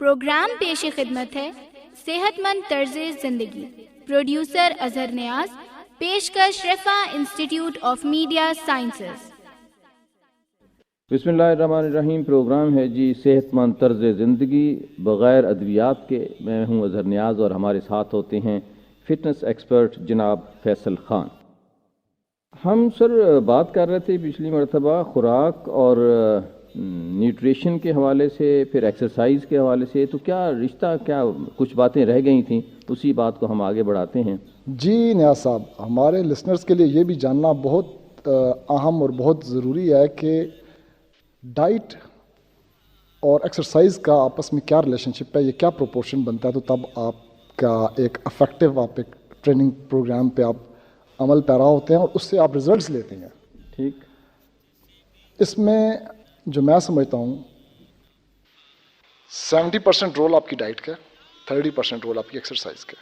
Programme पेश खिदमत है सेहतमंद तर्ज ज़िंदगी। प्रोड्यूसर अजहर नियाज, पेशकश रेफा इंस्टीट्यूट ऑफ मीडिया साइंसेस। बिस्मिल्लाहिर्रहमानिर्रहीम। प्रोग्राम है जी सेहतमंद तर्ज ज़िंदगी बग़ैर अद्वियात के। मैं हूं अजहर नियाज और हमारे साथ होते हैं फ़िटनेस एक्सपर्ट जनाब फैसल ख़ान। हम सर बात कर रहे थे पिछली मरतबा खुराक और न्यूट्रिशन के हवाले से, फिर एक्सरसाइज के हवाले से। तो क्या रिश्ता, क्या कुछ बातें रह गई थी, उसी बात को हम आगे बढ़ाते हैं। जी नियाज साहब, हमारे लिसनर्स के लिए ये भी जानना बहुत अहम और बहुत ज़रूरी है कि डाइट और एक्सरसाइज का आपस में क्या रिलेशनशिप है, ये क्या प्रोपोर्शन बनता है, तो तब आपका एक इफेक्टिव आप एक ट्रेनिंग प्रोग्राम पे आप अमल पैरा होते हैं और उससे आप रिजल्ट्स लेते हैं। ठीक। इसमें जो मैं समझता हूँ 70% रोल आपकी डाइट का, 30% रोल आपकी एक्सरसाइज का।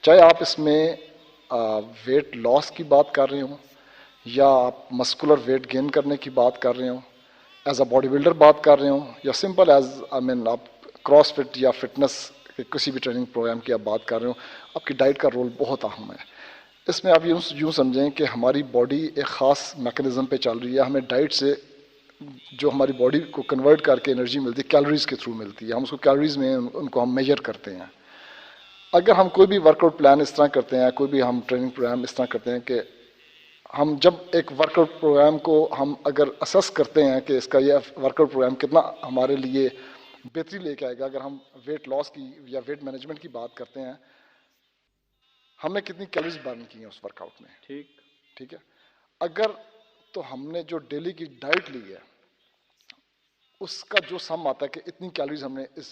चाहे आप इसमें वेट लॉस की बात कर रहे हो या आप मस्कुलर वेट गेन करने की बात कर रहे हो, एज अ बॉडी बिल्डर बात कर रहे हो, या सिंपल एज आप क्रॉस फिट या फिटनेस के किसी भी ट्रेनिंग प्रोग्राम की आप बात कर रहे हो, आपकी डाइट का रोल बहुत अहम है। इसमें आप यूँ समझें कि हमारी बॉडी एक ख़ास मैकेनिज़्म पे चल रही है। हमें डाइट से जो हमारी बॉडी को कन्वर्ट करके एनर्जी मिलती है, कैलोरीज़ के थ्रू मिलती है। हम उसको कैलोरीज़ में उनको हम मेजर करते हैं। अगर हम कोई भी वर्कआउट प्लान इस तरह करते हैं, कोई भी हम ट्रेनिंग प्रोग्राम इस तरह करते हैं कि हम जब एक वर्कआउट प्रोग्राम को हम अगर असेस करते हैं कि इसका यह वर्कआउट प्रोग्राम कितना हमारे लिए बेहतरी लेके आएगा, अगर हम वेट लॉस की या वेट मैनेजमेंट की बात करते हैं, हमने कितनी कैलोरीज बर्न की हैं उस वर्कआउट में। ठीक है। अगर तो हमने जो डेली की डाइट ली है उसका जो सम आता है कि इतनी कैलोरीज हमने इस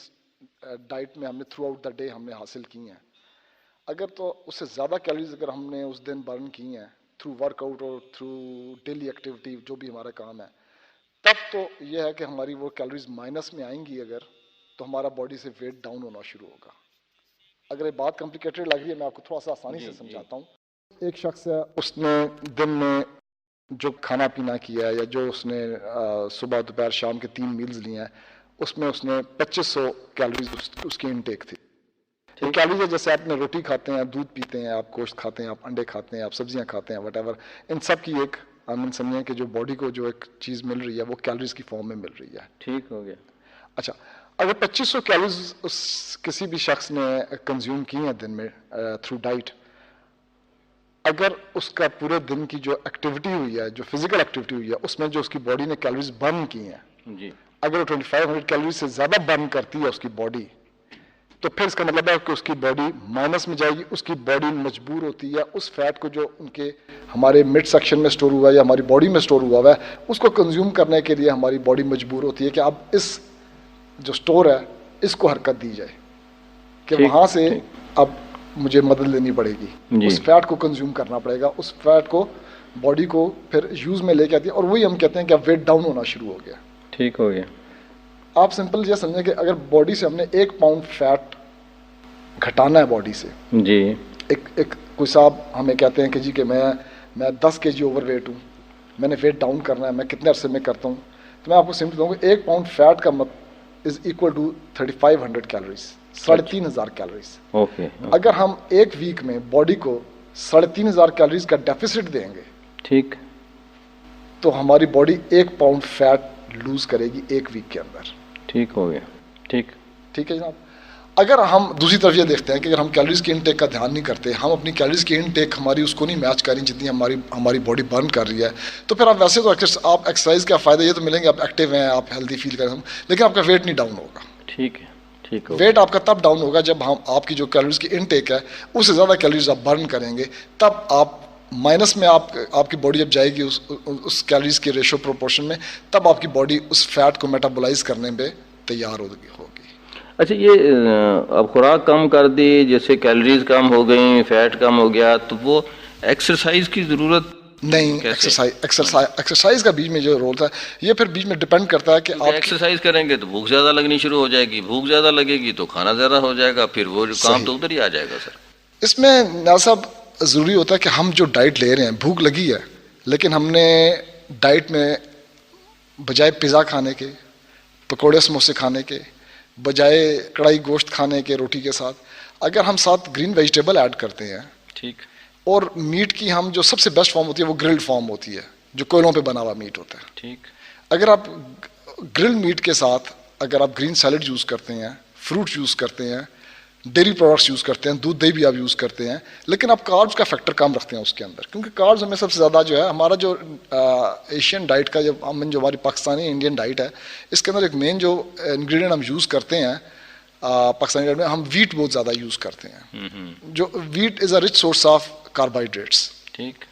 डाइट में हमने थ्रू आउट द डे हमने हासिल की हैं, अगर तो उससे ज़्यादा कैलोरीज अगर हमने उस दिन बर्न की हैं थ्रू वर्कआउट और थ्रू डेली एक्टिविटी जो भी हमारा काम है, तब तो यह है कि हमारी वो कैलोरीज माइनस में आएंगी अगर, तो हमारा बॉडी से वेट डाउन होना शुरू होगा। अगर ये बात कॉम्प्लिकेटेड लग रही है, मैं आपको थोड़ा सा आसानी से समझाता हूँ। एक शख्स है, उसने दिन में जो खाना पीना किया है या जो उसने सुबह दोपहर शाम के 3 मील्स लिए हैं, उसमें उसने 2500 कैलोरीज उसकी इनटेक थी। तो कैलोरीज है जैसे आपने रोटी खाते हैं, दूध पीते हैं, आप गोश्त खाते हैं, आप अंडे खाते हैं, आप सब्जियां खाते हैं, वट, इन सब की एक समझें कि जो बॉडी को जो एक चीज़ मिल रही है वो कैलोरीज की फॉर्म में मिल रही है। ठीक हो गया। अच्छा, अगर 2500 कैलोरीज उस किसी भी शख्स ने कंज्यूम की हैं दिन में थ्रू डाइट, अगर उसका पूरे दिन की जो एक्टिविटी हुई है, जो फिजिकल एक्टिविटी हुई है, उसमें जो उसकी बॉडी ने कैलोरीज बर्न की हैं जी, अगर 2500 कैलोरीज से ज़्यादा बर्न करती है उसकी बॉडी, तो फिर इसका मतलब है कि उसकी बॉडी माइनस में जाएगी। उसकी बॉडी मजबूर होती है उस फैट को जो उनके हमारे मिड सेक्शन में स्टोर हुआ है या हमारी बॉडी में स्टोर हुआ है, उसको कंज्यूम करने के लिए हमारी बॉडी मजबूर होती है कि अब इस जो स्टोर है इसको हरकत दी जाए कि वहाँ से अब मुझे मदद लेनी पड़ेगी, उस फैट को कंज्यूम करना पड़ेगा, उस फैट को बॉडी को फिर यूज़ में लेके आती है, और वही हम कहते हैं कि अब वेट डाउन होना शुरू हो गया। ठीक हो गया। आप सिंपल ये समझें कि अगर बॉडी से हमने 1 पाउंड फैट घटाना है बॉडी से जी, एक कोई साहब हमें कहते हैं कि जी कि मैं 10 kg ओवरवेट हूँ, मैंने वेट डाउन करना है, मैं कितने अरसे में करता हूँ, तो मैं आपको सिंपल कहूँगा 1 पाउंड फैट का is equal to 3500 calories, 3500 calories. Okay. अगर हम एक वीक में बॉडी को 3500 कैलोरीज का डेफिसिट देंगे, ठीक, तो हमारी बॉडी 1 पाउंड फैट लूज करेगी 1 वीक के अंदर। ठीक हो गया। ठीक है जनाब। अगर हम दूसरी तरफ ये देखते हैं कि अगर हम कैलोरीज की इनटेक का ध्यान नहीं करते, हम अपनी कैलोरीज की इनटेक हमारी उसको नहीं मैच कर रही जितनी हमारी बॉडी बर्न कर रही है, तो फिर आप वैसे तो आप एक्सरसाइज का फ़ायदा ये तो मिलेंगे, आप एक्टिव हैं, आप हेल्दी फील कर रहे हैं, लेकिन आपका वेट नहीं डाउन होगा। ठीक है। वेट आपका तब डाउन होगा जब आपकी जो कैलोरीज की इनटेक है उससे ज़्यादा कैलोरीज आप बर्न करेंगे, तब आप माइनस में आपकी बॉडी जब जाएगी उस कैलोरीज के रेशो प्रोपोर्शन में, तब आपकी बॉडी उस फैट को मेटाबोलाइज करने में तैयार होगी। अच्छा, ये अब खुराक कम कर दी, जैसे कैलोरीज कम हो गई, फैट कम हो गया, तो वो एक्सरसाइज की ज़रूरत नहीं। एक्सरसाइज का बीच में जो रोल था, ये फिर बीच में डिपेंड करता है कि आप एक्सरसाइज करेंगे तो भूख ज़्यादा लगनी शुरू हो जाएगी, भूख ज़्यादा लगेगी तो खाना ज़्यादा हो जाएगा, फिर वो जो काम तो उधर ही आ जाएगा। सर, इसमें ना साहब ज़रूरी होता है कि हम जो डाइट ले रहे हैं, भूख लगी है, लेकिन हमने डाइट में बजाय पिज़्ज़ा खाने के, पकौड़े समोसे खाने के, बजाय कढ़ाई गोश्त खाने के रोटी के साथ, अगर हम साथ ग्रीन वेजिटेबल ऐड करते हैं, ठीक, और मीट की हम जो सबसे बेस्ट फॉर्म होती है वो ग्रिल्ड फॉर्म होती है, जो कोयलों पे बना हुआ मीट होता है, ठीक, अगर आप ग्रिल्ड मीट के साथ अगर आप ग्रीन सैलेड यूज़ करते हैं, फ्रूट यूज़ करते हैं, डेयरी प्रोडक्ट्स यूज़ करते हैं, दूध दही भी आप यूज़ करते हैं, लेकिन आप कार्ब्स का फैक्टर कम रखते हैं उसके अंदर, क्योंकि कार्ब्स हमें सबसे ज़्यादा जो है हमारा जो एशियन डाइट का जो हमारी पाकिस्तानी इंडियन डाइट है, इसके अंदर एक मेन जो इंग्रेडिएंट हम यूज़ करते हैं पाकिस्तानी डाइट में, हम वीट बहुत ज़्यादा यूज़ करते हैं, जो wheat is a rich source of carbohydrates, ठीक,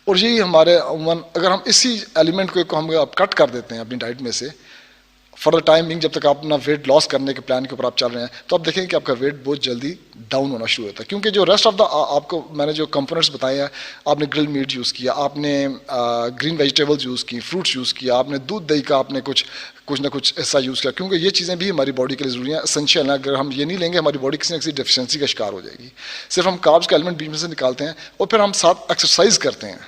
और यही हमारे अमूमन अगर हम इसी एलिमेंट को हम कट कर देते हैं अपनी डाइट में से फॉर द टाइम बिंग, जब तक आप अपना वेट लॉस करने के प्लान के ऊपर आप चल रहे हैं, तो आप देखेंगे कि आपका वेट बहुत जल्दी डाउन होना शुरू होता है, क्योंकि जो रेस्ट ऑफ द आपको मैंने जो कंपोनेंट्स बताए हैं, आपने ग्रिल मीट यूज़ किया, आपने ग्रीन वेजिटेबल्स यूज़ की, फ्रूट्स यूज़ किया, आपने दूध दही का आपने कुछ ना कुछ ऐसा यूज़ किया, क्योंकि ये चीज़ें भी हमारी बॉडी के लिए ज़रूरी हैं, एसेंशियल हैं। अगर हम ये नहीं लेंगे हमारी बॉडी किसी न किसी डेफिशिएंसी का शिकार हो जाएगी। सिर्फ हम कार्ब्स का एलिमेंट बीच में से निकालते हैं और फिर हम साथ एक्सरसाइज करते हैं,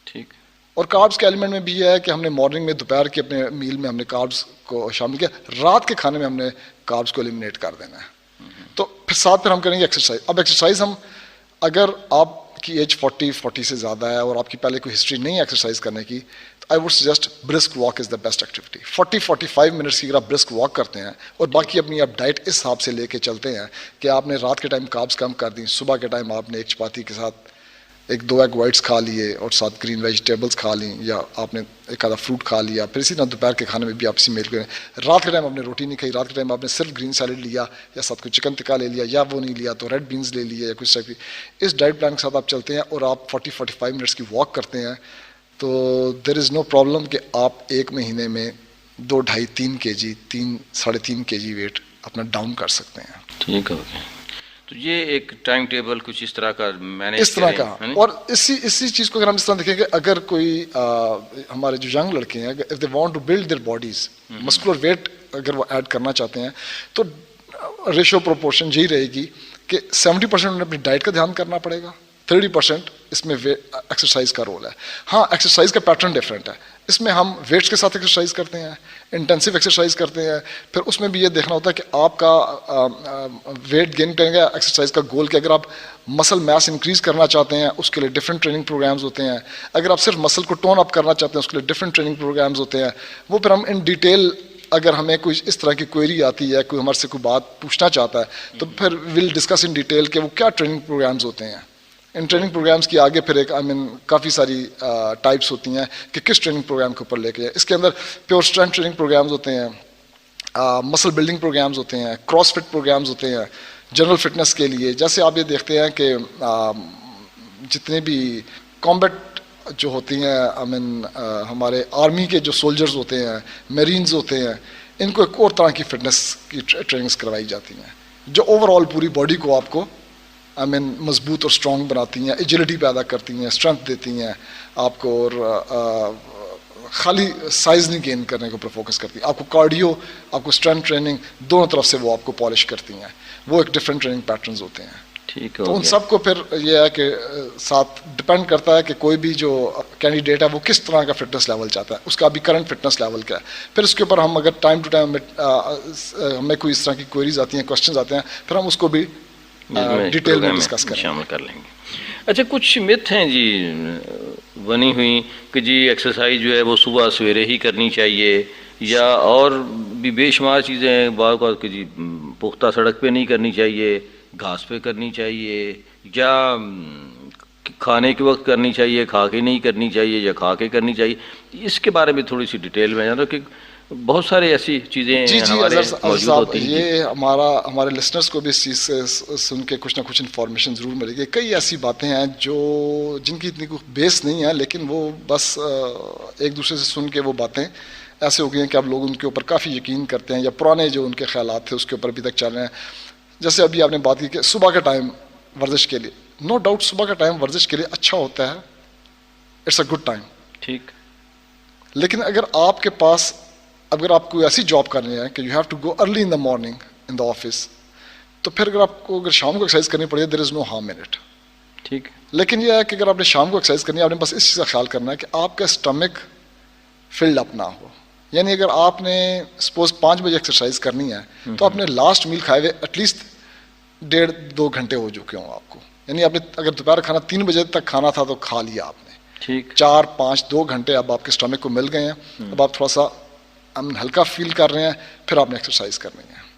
ठीक, और कार्ब्स के एलिमेंट में भी ये है कि हमने मॉर्निंग में दोपहर के अपने मील में हमने कार्ब्स को शामिल किया, रात के खाने में हमने कार्ब्स को एलिमिनेट कर देना है। तो फिर साथ फिर हम करेंगे एक्सरसाइज। अब एक्सरसाइज हम, अगर आपकी एज 40 से ज़्यादा है और आपकी पहले कोई हिस्ट्री नहीं है एक्सरसाइज करने की, तो I would suggest brisk walk is the best activity. 40-45 minutes की अगर आप ब्रिस्क वॉक करते हैं और बाकी अपनी आप डाइट इस हिसाब से लेके चलते हैं कि आपने रात के टाइम कार्ब्स कम कर दी, सुबह के टाइम आपने एक चपाती के साथ 1-2 एग वाइट्स खा लिए और साथ ग्रीन वेजिटेबल्स खा ली, या आपने एक आधा फ्रूट खा लिया, फिर इसी तरह दोपहर के खाने में भी आप इसी मील करें। रात के टाइम आपने रोटी नहीं खाई, रात के टाइम आपने सिर्फ ग्रीन सैलेड लिया या साथ कोई चिकन टिक्का ले लिया, या वो नहीं लिया तो रेड बीन्स ले लिए या कुछ टाइप की, इस डाइट प्लान के साथ आप चलते हैं और आप 40-45 मिनट्स की वॉक करते हैं, तो देयर इज़ नो प्रॉब्लम कि आप एक महीने में 2-2.5-3 kg 3-3.5 kg वेट अपना डाउन कर सकते हैं। ठीक है, ओके। तो ये एक टाइम टेबल कुछ इस तरह का मैंने इस तरह का, और इसी चीज को अगर हम इस तरह देखेंगे, अगर कोई हमारे जो यंग लड़के हैं, if they want to build their bodies, muscular weight अगर वो ऐड करना चाहते हैं, तो रेशियो प्रोपोर्शन यही रहेगी कि 70% उन्हें अपनी डाइट का ध्यान करना पड़ेगा, 30% इसमें एक्सरसाइज का रोल है। हाँ, एक्सरसाइज का पैटर्न डिफरेंट है, इसमें हम वेट्स के साथ एक्सरसाइज करते हैं, इंटेंसिव एक्सरसाइज करते हैं, फिर उसमें भी ये देखना होता है कि आपका वेट गेन करेंगे एक्सरसाइज का गोल, कि अगर आप मसल मास इंक्रीज करना चाहते हैं उसके लिए डिफरेंट ट्रेनिंग प्रोग्राम्स होते हैं, अगर आप सिर्फ मसल को टोन अप करना चाहते हैं उसके लिए डिफरेंट ट्रेनिंग प्रोग्राम्स होते हैं। वो फिर हम इन डिटेल, अगर हमें कोई इस तरह की क्वेरी आती है, कोई हमारे से कोई बात पूछना चाहता है, तो फिर विल डिस्कस इन डिटेल कि वो क्या ट्रेनिंग प्रोग्राम्स होते हैं। इन ट्रेनिंग प्रोग्राम्स की आगे फिर एक काफ़ी सारी टाइप्स होती हैं कि किस ट्रेनिंग प्रोग्राम के ऊपर लेके जाए। इसके अंदर प्योर स्ट्रेंथ ट्रेनिंग प्रोग्राम्स होते हैं, मसल बिल्डिंग प्रोग्राम्स होते हैं, क्रॉस फिट प्रोग्राम्स होते हैं जनरल फिटनेस के लिए। जैसे आप ये देखते हैं कि जितने भी कॉम्बैट जो होती हैं, हमारे आर्मी के जो सोल्जर्स होते हैं, मेरीन्स होते हैं, इनको एक और तरह की फिटनेस की ट्रेनिंग्स करवाई जाती हैं जो ओवरऑल पूरी बॉडी को आपको मजबूत और स्ट्रॉन्ग बनाती हैं, एजिलिटी पैदा करती हैं, स्ट्रेंथ देती हैं आपको, और खाली साइज नहीं गेन करने के ऊपर फोकस करती हैं, आपको कार्डियो, आपको स्ट्रेंथ ट्रेनिंग, दोनों तरफ से वो आपको पॉलिश करती हैं। वो एक डिफरेंट ट्रेनिंग पैटर्न्स होते हैं। ठीक है, तो उन सबको फिर ये है कि साथ डिपेंड करता है कि कोई भी जो कैंडिडेट है वो किस तरह का फिटनेस लेवल चाहता है, उसका अभी करंट फिटनेस लेवल क्या है। फिर उसके ऊपर हम अगर टाइम टू टाइम हमें कोई इस तरह की क्वेरीज आती हैं, क्वेश्चंस आते हैं, फिर हम उसको भी डिटेल में डिस्कस करें, शामिल कर लेंगे। अच्छा, कुछ मिथ हैं जी बनी हुई कि जी एक्सरसाइज जो है वो सुबह सवेरे ही करनी चाहिए, या और भी बेशुमार चीज़ें हैं बार कि जी पुख्ता सड़क पे नहीं करनी चाहिए, घास पे करनी चाहिए, या खाने के वक्त करनी चाहिए, खा के नहीं करनी चाहिए, या खा के करनी चाहिए। इसके बारे में थोड़ी सी डिटेल में जानो कि बहुत सारे ऐसी चीज़ें हमारे मौजूद होती हैं। ये हमारे लिसनर्स को भी इस चीज़ से सुन के कुछ ना कुछ इन्फॉर्मेशन ज़रूर मिलेगी। कई ऐसी बातें हैं जो जिनकी इतनी कोई बेस नहीं है, लेकिन वो बस एक दूसरे से सुन के वो बातें ऐसे हो गई हैं कि अब लोग उनके ऊपर काफ़ी यकीन करते हैं, या पुराने जो उनके ख्यालात थे उसके ऊपर अभी तक चल रहे हैं। जैसे अभी आपने बात की कि सुबह का टाइम वर्जिश के लिए, नो डाउट सुबह का टाइम वर्जिश के लिए अच्छा होता है, इट्स अ गुड टाइम, ठीक। लेकिन अगर आप कोई ऐसी जॉब कर रहे हैं कि you have to go early in the morning in the office, तो फिर अगर शाम को एक्सरसाइज करनी पड़े, there is no harm in it, ठीक। लेकिन यह है कि अगर आपने शाम को एक्सरसाइज करनी है, आपने बस इस चीज़ का ख्याल करना है कि आपका स्टमक फिल्ड अप ना हो, यानी अगर आपने सपोज 5 बजे एक्सरसाइज करनी है तो आपने लास्ट मील खाए हुए एटलीस्ट 1.5-2 घंटे हो चुके हों आपको। यानी आपने अगर दोपहर खाना 3 बजे तक खाना था तो खा लिया आपने, ठीक, 4-5-2 घंटे अब आपके स्टमक को मिल गए हैं, अब आप थोड़ा सा हल्का फील कर रहे हैं, फिर आपने एक्सरसाइज करनी है।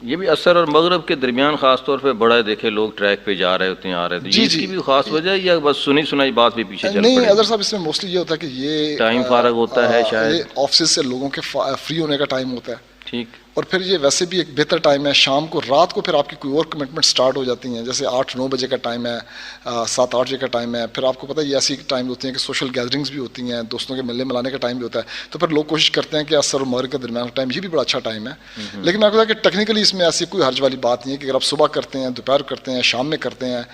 ये भी असर और मगरब के दरमियान खास तौर पे बड़ा देखे लोग ट्रैक पे जा रहे होते हैं, आ रहे हैं, जी, इसकी भी खास वजह है या बस सुनी सुनाई बात भी पीछे चल नहीं पड़ेगी? अदर साहब, इसमें मोस्टली ये होता है कि ये टाइम फारग होता है शायद, ये ऑफिस से लोगों के फ्री होने का टाइम होता है, ठीक, और फिर ये वैसे भी एक बेहतर टाइम है शाम को। रात को फिर आपकी कोई और कमिटमेंट स्टार्ट हो जाती हैं, जैसे 8-9 बजे का टाइम है, 7-8 बजे का टाइम है, फिर आपको पता है ये ऐसी टाइम होती हैं कि सोशल गैदरिंग्स भी होती हैं, दोस्तों के मिलने मिलाने का टाइम भी होता है, तो फिर लोग कोशिश करते हैं कि असर और मगरिब के दरमियान का टाइम ये भी बड़ा अच्छा टाइम है। लेकिन मैं आपको बताया कि टेक्निकली इसमें ऐसी कोई हर्ज वाली बात नहीं है कि अगर आप सुबह करते हैं, दोपहर करते हैं, शाम में करते हैं,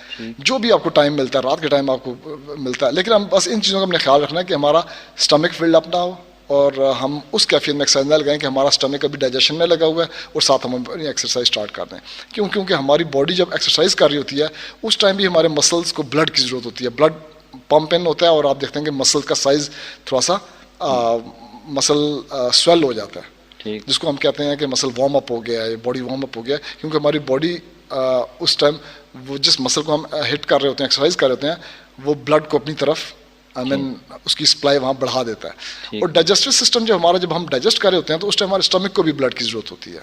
जो भी आपको टाइम मिलता है, रात के टाइम आपको मिलता है, लेकिन हम बस इन चीज़ों का अपने ख्याल रखना है कि हमारा स्टमक फिल्ड अप ना हो और हम उस कैफियत में एक्सरसाइज ना लगाएं कि हमारा स्टमक अभी डाइजेशन में लगा हुआ है और साथ हम अपनी एक्सरसाइज स्टार्ट कर दें। क्योंकि हमारी बॉडी जब एक्सरसाइज कर रही होती है उस टाइम भी हमारे मसल्स को ब्लड की ज़रूरत होती है, ब्लड पंप इन होता है और आप देखते हैं कि मसल का साइज़ थोड़ा सा मसल स्वेल हो जाता है, जिसको हम कहते हैं कि मसल वार्म अप हो गया है, बॉडी वार्म अप हो गया है, क्योंकि हमारी बॉडी उस टाइम वो जिस मसल को हम हिट कर रहे होते हैं, एक्सरसाइज कर रहे होते हैं, वो ब्लड को अपनी तरफ उसकी सप्लाई वहाँ बढ़ा देता है। और डाइजेस्टिव सिस्टम जो हमारा, जब हम डाइजेस्ट कर रहे होते हैं तो उस टाइम हमारे स्टमक को भी ब्लड की ज़रूरत होती है।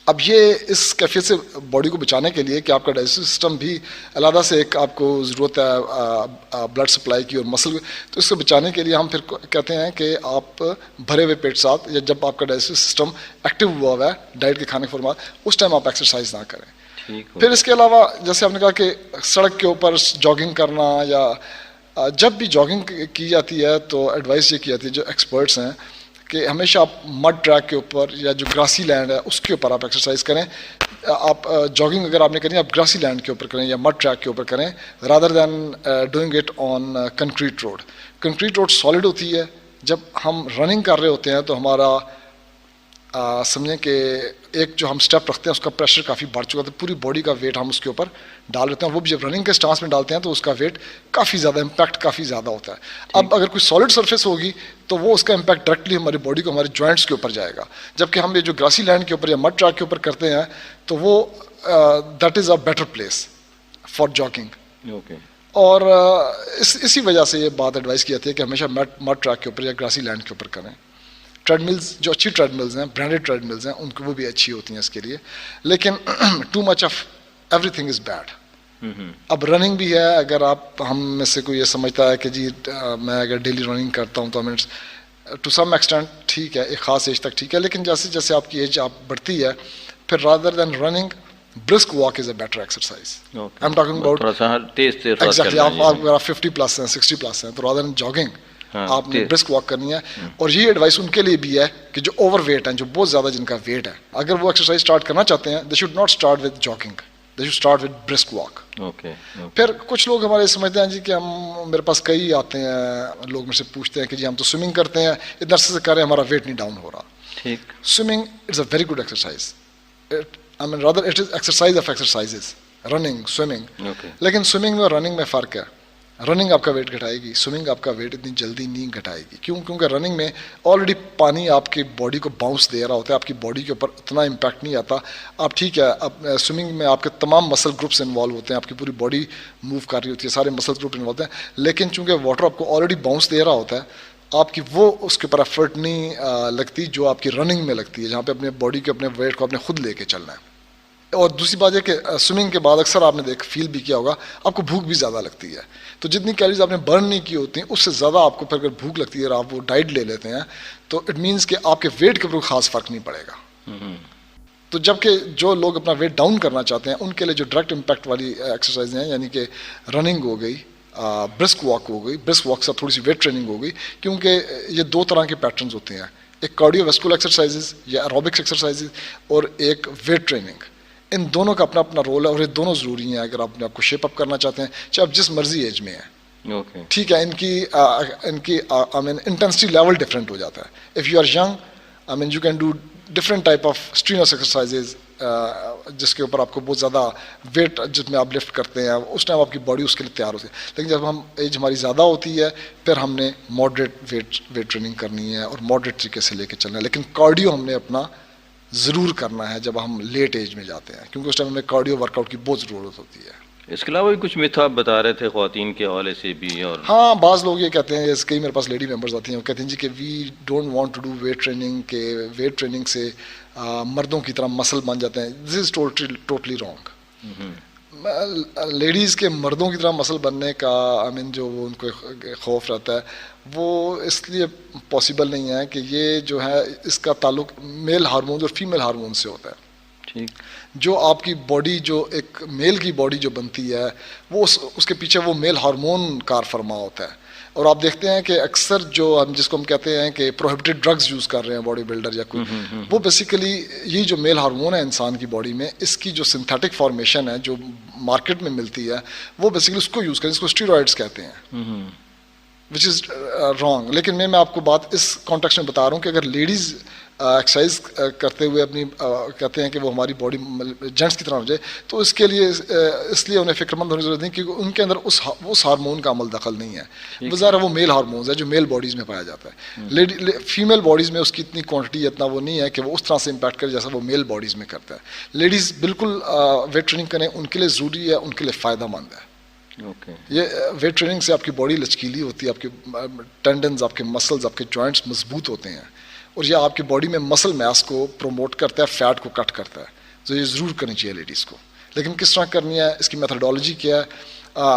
अब ये इस कैफियत से बॉडी को बचाने के लिए कि आपका डाइजेस्टिव सिस्टम भी अलग से एक आपको ज़रूरत है ब्लड सप्लाई की और मसल, तो इससे बचाने के लिए हम फिर कहते हैं कि आप भरे हुए पेट साथ या जब आपका डाइजेस्टिव सिस्टम एक्टिव हुआ है डाइट के खाने के फॉर्म, उस टाइम आप एक्सरसाइज ना करें। फिर इसके अलावा जैसे आपने कहा कि सड़क के ऊपर जॉगिंग करना, या जब भी जॉगिंग की जाती है तो एडवाइस ये की जाती है जो एक्सपर्ट्स हैं कि हमेशा आप मड ट्रैक के ऊपर या जो ग्रासी लैंड है उसके ऊपर आप एक्सरसाइज करें। आप जॉगिंग अगर आपने करनी है आप ग्रासी लैंड के ऊपर करें या मड ट्रैक के ऊपर करें, rather than doing it on concrete road. Concrete road solid होती है, जब हम रनिंग कर रहे होते हैं तो हमारा समझें कि एक जो हम स्टेप रखते हैं उसका प्रेशर काफ़ी बढ़ चुका था, पूरी बॉडी का वेट हम उसके ऊपर डाल लेते हैं, वो भी जब रनिंग के स्टांस में डालते हैं तो उसका वेट काफ़ी ज़्यादा, इम्पैक्ट काफ़ी ज़्यादा होता है। अब अगर कोई सॉलिड सरफेस होगी तो वो उसका इम्पैक्ट डायरेक्टली हमारी बॉडी को, हमारे जॉइंट्स के ऊपर जाएगा, जबकि हम ये जो ग्रासी लैंड के ऊपर या मड ट्रैक के ऊपर करते हैं तो वो that is a better place for jogging. और इसी वजह से ये बात एडवाइस की जाती है कि हमेशा मड ट्रैक के ऊपर या ग्रासी लैंड के ऊपर करें। ट्रेडमिल्स जो अच्छी ट्रेडमिल्स हैं, ब्रांडेड ट्रेडमिल्स हैं, उनको वो भी अच्छी होती हैं इसके लिए, लेकिन too much of everything is bad. अब रनिंग भी है, अगर आप हम में से कोई ये समझता है कि जी मैं अगर डेली रनिंग करता हूँ तो टू सम एक्सटेंट ठीक है, एक ख़ास एज तक ठीक है, लेकिन जैसे जैसे आपकी एज आप बढ़ती है फिर rather than running brisk walk is a better exercise. I am talking about exactly, आप 50+ हैं, 60+ हैं, तो रादर देन जॉगिंग आपने ब्रिस्क वॉक करनी है। और ये एडवाइस उनके लिए भी है कि जो ओवरवेट हैं, जो बहुत ज़्यादा जिनका वेट है, अगर वो एक्सरसाइज स्टार्ट करना चाहते हैं they should not start with jogging, they should start with brisk walk. फिर कुछ लोग हमारे समझते हैं जी कि हम, मेरे पास कई आते हैं लोग मुझसे पूछते हैं कि जी हम तो स्विमिंग करते हैं, इतना से कर रहे हैं, हमारा वेट नहीं डाउन हो रहा। ठीक, swimming it's a very good exercise, I mean rather it is exercise of exercises, running, swimming. लेकिन स्विमिंग में और रनिंग में फ़र्क है। रनिंग आपका वेट घटाएगी, स्विमिंग आपका वेट इतनी जल्दी नहीं घटाएगी। क्यों? क्योंकि रनिंग में ऑलरेडी पानी आपकी बॉडी को बाउंस दे रहा होता है, आपकी बॉडी के ऊपर उतना इम्पैक्ट नहीं आता। आप ठीक है, अब स्विमिंग में आपके तमाम मसल ग्रुप्स इन्वॉल्व होते हैं, आपकी पूरी बॉडी मूव कर रही होती है, सारे मसल ग्रुप इन्वॉल्व होते हैं, लेकिन चूंकि वाटर आपको ऑलरेडी बाउंस दे रहा होता है, आपकी वो उसके ऊपर एफर्ट नहीं लगती जो आपकी रनिंग में लगती है, जहाँ पे अपने बॉडी के अपने वेट को अपने खुद लेके चलना है। और दूसरी बात है कि स्विमिंग के बाद अक्सर आपने फील भी किया होगा, आपको भूख भी ज़्यादा लगती है, तो जितनी कैलोरीज आपने बर्न नहीं की होती हैं उससे ज़्यादा आपको फिर अगर भूख लगती है और आप वो डाइट ले लेते हैं तो इट मीन्स कि आपके वेट के ऊपर खास फ़र्क नहीं पड़ेगा। तो जबकि जो लोग अपना वेट डाउन करना चाहते हैं उनके लिए जो डायरेक्ट इम्पैक्ट वाली एक्सरसाइज हैं, यानी कि रनिंग हो गई, ब्रिस्क वॉक हो गई, ब्रिस्क वॉक से थोड़ी सी वेट ट्रेनिंग हो गई, क्योंकि ये दो तरह के पैटर्न्स होते हैं, एक कार्डियोवैस्कुलर एक्सरसाइजेज या एरोबिक्स एक्सरसाइजेज और एक वेट ट्रेनिंग। इन दोनों का अपना अपना रोल है और ये दोनों ज़रूरी हैं अगर आप अपने आपको शेप अप करना चाहते हैं, चाहे आप जिस मर्जी एज में हैं। ठीक है, इनकी I mean intensity level different हो जाता है। If you are young, I mean you can do different type of strenuous exercises जिसके ऊपर आपको बहुत ज़्यादा वेट जिसमें आप लिफ्ट करते हैं, उस टाइम आपकी बॉडी उसके लिए तैयार होती है। लेकिन जब हम एज हमारी ज़्यादा होती है फिर हमने मॉडरेट वेट ट्रेनिंग करनी है और मॉडरेट तरीके से लेके चलना है। लेकिन कार्डियो हमने अपना ज़रूर करना है जब हम लेट एज में जाते हैं, क्योंकि उस टाइम हमें कार्डियो वर्कआउट की बहुत ज़रूरत होती है। इसके अलावा भी कुछ मिथ आप बता रहे थे ख्वातीन के हवाले से भी। और हाँ, बाज़ लोग ये कहते हैं, जैसे कई मेरे पास लेडी मेंबर्स आती हैं, वो कहते हैं जी कि we don't want to do weight training, के वेट ट्रेनिंग से मर्दों की तरह मसल बन जाते हैं। This is totally wrong. Ladies के मर्दों की तरह मसल बनने का जो उनको खौफ रहता है वो इसलिए पॉसिबल नहीं है कि ये जो है इसका ताल्लुक मेल हार्मोन और फीमेल हार्मोन से होता है। ठीक, जो आपकी बॉडी, जो एक मेल की बॉडी जो बनती है वो उसके पीछे वो मेल हार्मोन कार फरमा होता है। और आप देखते हैं कि अक्सर जो हम जिसको हम कहते हैं कि प्रोहिबिटेड ड्रग्स यूज़ कर रहे हैं बॉडी बिल्डर या कोई, वो बेसिकली यही जो मेल हार्मोन है इंसान की बॉडी में, इसकी जो सिंथेटिक फॉर्मेशन है जो मार्केट में मिलती है वो बेसिकली उसको यूज़ करें, इसको स्टीरॉइड्स कहते हैं, विच इज़ रॉन्ग। लेकिन मैं आपको बात इस कॉन्टेक्स्ट में बता रहा हूँ कि अगर लेडीज़ एक्सरसाइज करते हुए अपनी कहते हैं कि वो हमारी बॉडी जेंट्स की तरह हो जाए, तो इसके लिए इसलिए उन्हें फिक्रमंद होने की जरूरत नहीं, क्योंकि उनके अंदर उस हार्मोन का अमल दखल नहीं है। वो ज़रा वो मेल हार्मोन्स है जो मेल बॉडीज़ में पाया जाता है। फीमेल बॉडीज़ में उसकी इतनी क्वांटिटी इतना वो नहीं है कि वो उस तरह से इम्पैक्ट करे जैसा वो मेल बॉडीज़ में करता है। लेडीज़ बिल्कुल वेट ट्रेनिंग करें, उनके लिए ज़रूरी है, उनके लिए फ़ायदा मंद है। ये वेट ट्रेनिंग से आपकी बॉडी लचकीली होती है, आपके टेंडन्स, आपके मसल्स, आपके जॉइंट्स मजबूत होते हैं और ये आपकी बॉडी में मसल मास को प्रमोट करता है, फैट को कट करता है। तो ये ज़रूर करनी चाहिए लेडीज़ को। लेकिन किस तरह करनी है, इसकी मेथडोलॉजी क्या है,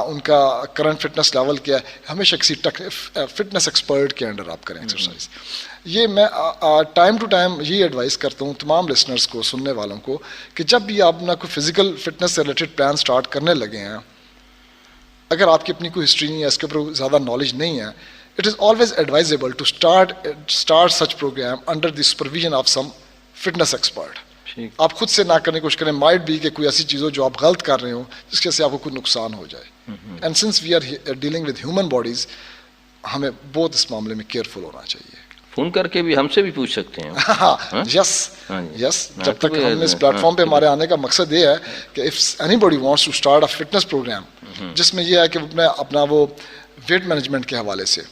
उनका करंट फिटनेस लेवल क्या है, हमेशा किसी फिटनेस एक्सपर्ट के अंडर आप करें एक्सरसाइज। ये मैं टाइम टू टाइम ये एडवाइस करता हूँ तमाम लिसनर्स को, सुनने वालों को, कि जब भी आप ना कोई फिजिकल फिटनेस से रिलेटेड प्लान स्टार्ट करने लगे हैं, अगर आपकी अपनी कोई हिस्ट्री नहीं है, इसके ऊपर ज़्यादा नॉलेज नहीं है, it is always advisable to start such program under the supervision of some fitness expert. आप खुद से ना करने की कोशिश करें, माइट बी कि कोई ऐसी चीज़ हो जो आप गलत कर रहे हो जिसके से आपको कोई नुकसान हो जाए। And since we are dealing with human bodies, हमें बहुत इस मामले में केयरफुल होना चाहिए। फ़ोन करके भी हमसे भी पूछ सकते हैं। यस, जब तक हमने इस प्लेटफॉर्म पे हमारे आने का मकसद ये है कि if anybody wants to start a fitness program, जिसमें यह है कि अपना वो वेट मैनेजमेंट के हवाले से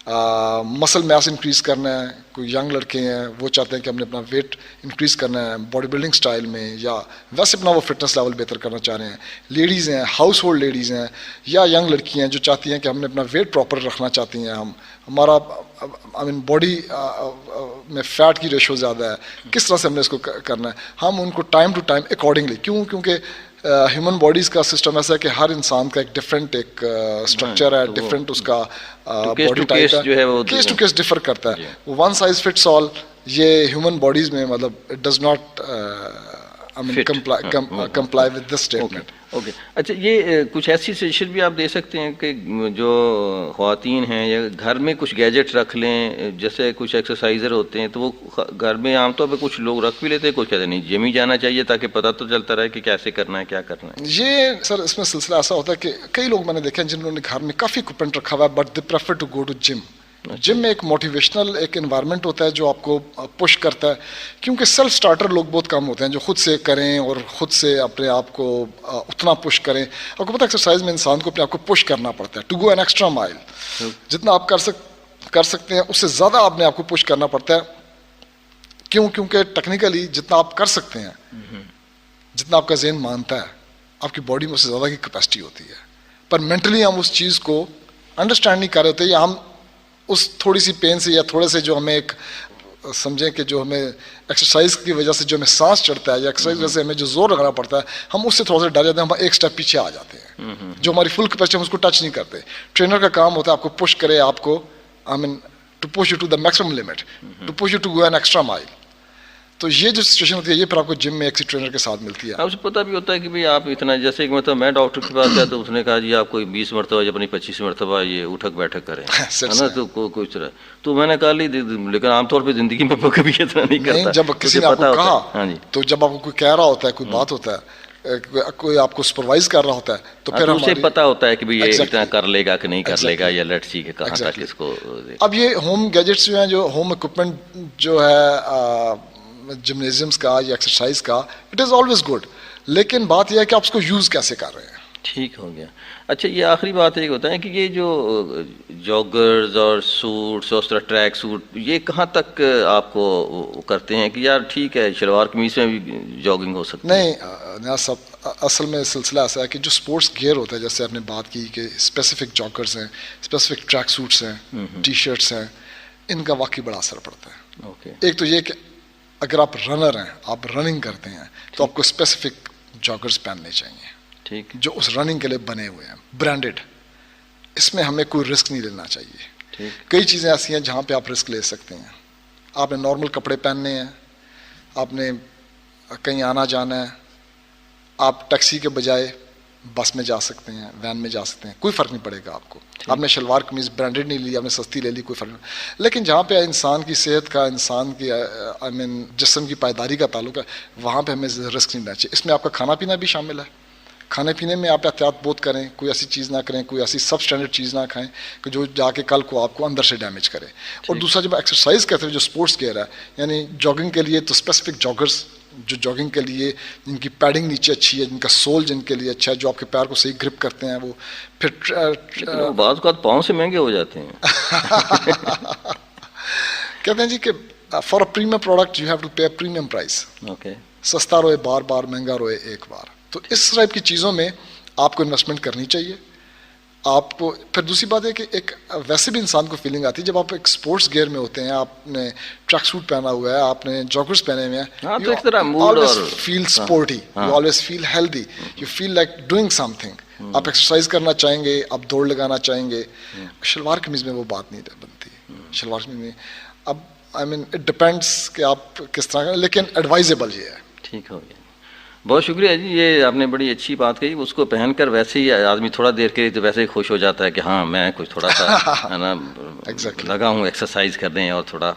मसल मास इंक्रीज़ करना है। कोई यंग लड़के हैं वो चाहते हैं कि हमने अपना वेट इंक्रीज़ करना है बॉडी बिल्डिंग स्टाइल में, या वैसे अपना वो फिटनेस लेवल बेहतर करना चाह रहे हैं। लेडीज़ हैं, हाउस होल्ड लेडीज़ हैं, या यंग लड़कियां हैं जो चाहती हैं कि हमने अपना वेट प्रॉपर रखना चाहती हैं, हमारा बॉडी में फ़ैट की रेशो ज़्यादा है, किस तरह से हमने इसको करना है। हम उनको टाइम टू टाइम अकॉर्डिंगली, क्योंकि ह्यूमन बॉडीज़ का सिस्टम ऐसा है कि हर इंसान का एक डिफरेंट एक स्ट्रक्चर है, डिफरेंट उसका बॉडी टाइप है, केस टू केस डिफर करता है। वो वन साइज फिट्स ऑल ये ह्यूमन बॉडीज़ में मतलब it does not comply with this statement. Okay, अच्छा, ये कुछ ऐसी सजेशन भी आप दे सकते हैं कि जो ख्वातीन हैं या घर में कुछ गैजेट रख लें, जैसे कुछ एक्सरसाइजर होते हैं तो वो घर में आमतौर पे कुछ लोग रख भी लेते हैं, कुछ कहते नहीं जिम ही जाना चाहिए ताकि पता तो चलता रहे कि कैसे करना है, क्या करना है। ये सर इसमें सिलसिला ऐसा होता है कि कई लोग मैंने देखे हैं जिन्होंने घर में काफ़ी इक्विपमेंट रखा हुआ है, but they prefer to go to gym. Gym में एक मोटिवेशनल एक एनवायरनमेंट होता है जो आपको पुश करता है, क्योंकि सेल्फ स्टार्टर लोग बहुत कम होते हैं जो खुद से करें और खुद से अपने आप को उतना पुश करें। आपको पता है एक्सरसाइज में इंसान को अपने आप को पुश करना पड़ता है, to go an extra mile. जितना आप कर सकते हैं उससे ज़्यादा अपने आप को पुश करना पड़ता है। क्योंकि टेक्निकली जितना आप कर सकते हैं, जितना आपका ज़हन मानता है, आपकी बॉडी में उससे ज़्यादा की कैपेसिटी होती है, पर मेंटली हम उस चीज़ को अंडरस्टैंड नहीं कर रहे होते, या हम उस थोड़ी सी पेन से या थोड़े से जो हमें एक समझें कि जो हमें एक्सरसाइज की वजह से जो हमें सांस चढ़ता है या एक्सरसाइज की वजह से हमें जो जोर लगाना पड़ता है, हम उससे थोड़ा सा डर जाते हैं, हम एक स्टेप पीछे आ जाते हैं। जो हमारी फुल कैपेसिटी हम उसको टच नहीं करते। ट्रेनर का काम होता है आपको पुश करे, आपको to push you to the maximum limit, to push you to go an extra mile. तो ये जो सिचुएशन होती है ये फिर आपको जिम में एक ट्रेनर के साथ मिलती है। आपसे पता भी होता है कि भाई आप इतना, जैसे कि मतलब मैं डॉक्टर के पास गया तो उसने कहा जी आप कोई 20 मरतबा या अपनी 25 मरतबा ये उठक बैठक करें, है ना, तो कुछ तरह। तो मैंने कहा लेकिन आमतौर पे जिंदगी में कभी इतना नहीं करता। जब किसी ने आपको कहा, तो जब आपको कोई कह रहा होता है, कोई बात होता है, कोई आपको सुपरवाइज कर रहा होता है, तो फिर उसे पता होता है कि भाई ये इतना कर लेगा कि नहीं कर लेगा, या लेट्स सी के कहाँ तक इसको। अब ये होम गैजेट्स जो हैं, जो होम इक्विपमेंट जो है जिम्नेजियम्स का या एक्सरसाइज का, इट इज़ ऑलवेज गुड, लेकिन बात यह है कि आप उसको यूज़ कैसे कर रहे हैं। ठीक हो गया। अच्छा, ये आखिरी बात एक होता है कि ये जो जॉगर्स और सूट्स और ट्रैक सूट, ये कहाँ तक आपको करते हैं कि यार ठीक है शलवार कमीज में भी जॉगिंग हो सकती है? नहीं नया सब, असल में सिलसिला ऐसा है कि जो स्पोर्ट्स गियर होता है, जैसे आपने बात की कि स्पेसिफिक जॉगर्स हैं, स्पेसिफिक ट्रैक सूट्स हैं, टी शर्ट्स हैं, इनका वाकई बड़ा असर पड़ता है। ओके। एक तो ये कि अगर आप रनर हैं, आप रनिंग करते हैं, तो आपको स्पेसिफिक जॉगर्स पहनने चाहिए, ठीक, जो उस रनिंग के लिए बने हुए हैं, ब्रांडेड। इसमें हमें कोई रिस्क नहीं लेना चाहिए। ठीक। कई चीज़ें ऐसी हैं जहाँ पे आप रिस्क ले सकते हैं। आपने नॉर्मल कपड़े पहनने हैं, आपने कहीं आना जाना है, आप टैक्सी के बजाय बस में जा सकते हैं, वैन में जा सकते हैं, कोई फ़र्क नहीं पड़ेगा आपको। आपने शलवार कमीज़ ब्रांडेड नहीं ली, आपने सस्ती ले ली, कोई फ़र्क नहीं। लेकिन जहाँ पे इंसान की सेहत का, इंसान की आई मीन जिस्म की पायदारी का ताल्लुक है, वहाँ पे हमें रिस्क नहीं लेना चाहिए। इसमें आपका खाना पीना भी शामिल है। खाने पीने में आप एहतियात बहुत करें, कोई ऐसी चीज़ ना करें, कोई ऐसी सब स्टैंडर्ड चीज़ ना खाएं कि जो जाके कल को आपको अंदर से डैमेज करे। और दूसरा, जब एक्सरसाइज करते हैं, जो स्पोर्ट्स गियर है, यानी जॉगिंग के लिए तो स्पेसिफिक जॉगर्स, जो जॉगिंग के लिए जिनकी पैडिंग नीचे अच्छी है, जिनका सोल जिनके लिए अच्छा है, जो आपके पैर को सही ग्रिप करते हैं, वो फिर बाज़ औक़ात पाँव से महंगे हो जाते हैं। कहते हैं जी कि for a premium product you have to pay premium price. Okay. सस्ता रोए बार बार, महंगा रोए एक बार। तो इस टाइप की चीज़ों में आपको इन्वेस्टमेंट करनी चाहिए। आपको फिर दूसरी बात है कि एक वैसे भी इंसान को फीलिंग आती है जब आप एक स्पोर्ट्स गियर में होते हैं, आपने ट्रैक सूट पहना हुआ है, आपने जॉगर्स पहने हुए हैं, तो एक तरह मूड ऑलवेज और feel sporty, you always feel healthy, you feel like doing something. आप एक्सरसाइज करना चाहेंगे, आप दौड़ लगाना चाहेंगे। शलवार कमीज में वो बात नहीं बनती। शलवार कमीज में अब आई मीन इट डिपेंड्स कि आप किस तरह का, लेकिन एडवाइजेबल ये है। ठीक हो गया, बहुत शुक्रिया जी। ये आपने बड़ी अच्छी बात कही। उसको पहनकर वैसे ही आदमी थोड़ा देर के लिए तो वैसे ही खुश हो जाता है कि हाँ मैं कुछ थोड़ा सा है ना लगा हूँ एक्सरसाइज करने और थोड़ा।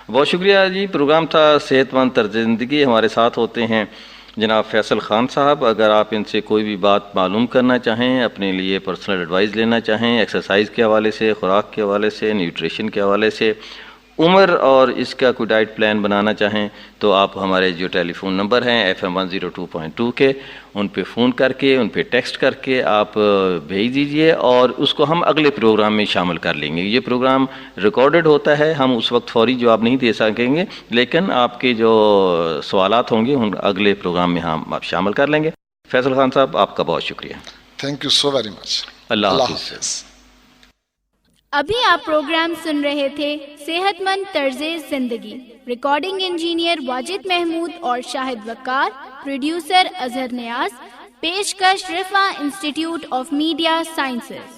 बहुत शुक्रिया जी। प्रोग्राम था सेहतमंद तर्ज ज़िंदगी। हमारे साथ होते हैं जनाब फैसल ख़ान साहब। अगर आप इनसे कोई भी बात मालूम करना चाहें, अपने लिए पर्सनल एडवाइस लेना चाहें, एक्सरसाइज के हवाले से, खुराक के हवाले से, न्यूट्रिशन के हवाले से, उम्र और इसका कोई डाइट प्लान बनाना चाहें, तो आप हमारे जो टेलीफोन नंबर हैं FM 102.2 के, उन पे फ़ोन करके, उन पे टेक्स्ट करके आप भेज दीजिए और उसको हम अगले प्रोग्राम में शामिल कर लेंगे। ये प्रोग्राम रिकॉर्डेड होता है, हम उस वक्त फौरी जवाब नहीं दे सकेंगे, लेकिन आपके जो सवालात होंगे उन अगले प्रोग्राम में हम आप शामिल कर लेंगे। फैसल खान साहब, आपका बहुत शुक्रिया। Thank you so very much. अल्लाह हाफ़िज़। अभी आप प्रोग्राम सुन रहे थे सेहतमंद तर्ज़े ज़िंदगी। रिकॉर्डिंग इंजीनियर वाजिद महमूद और शाहिद वकार, प्रोड्यूसर अजहर नियाज, पेशकश रिफा इंस्टीट्यूट ऑफ मीडिया साइंसेज।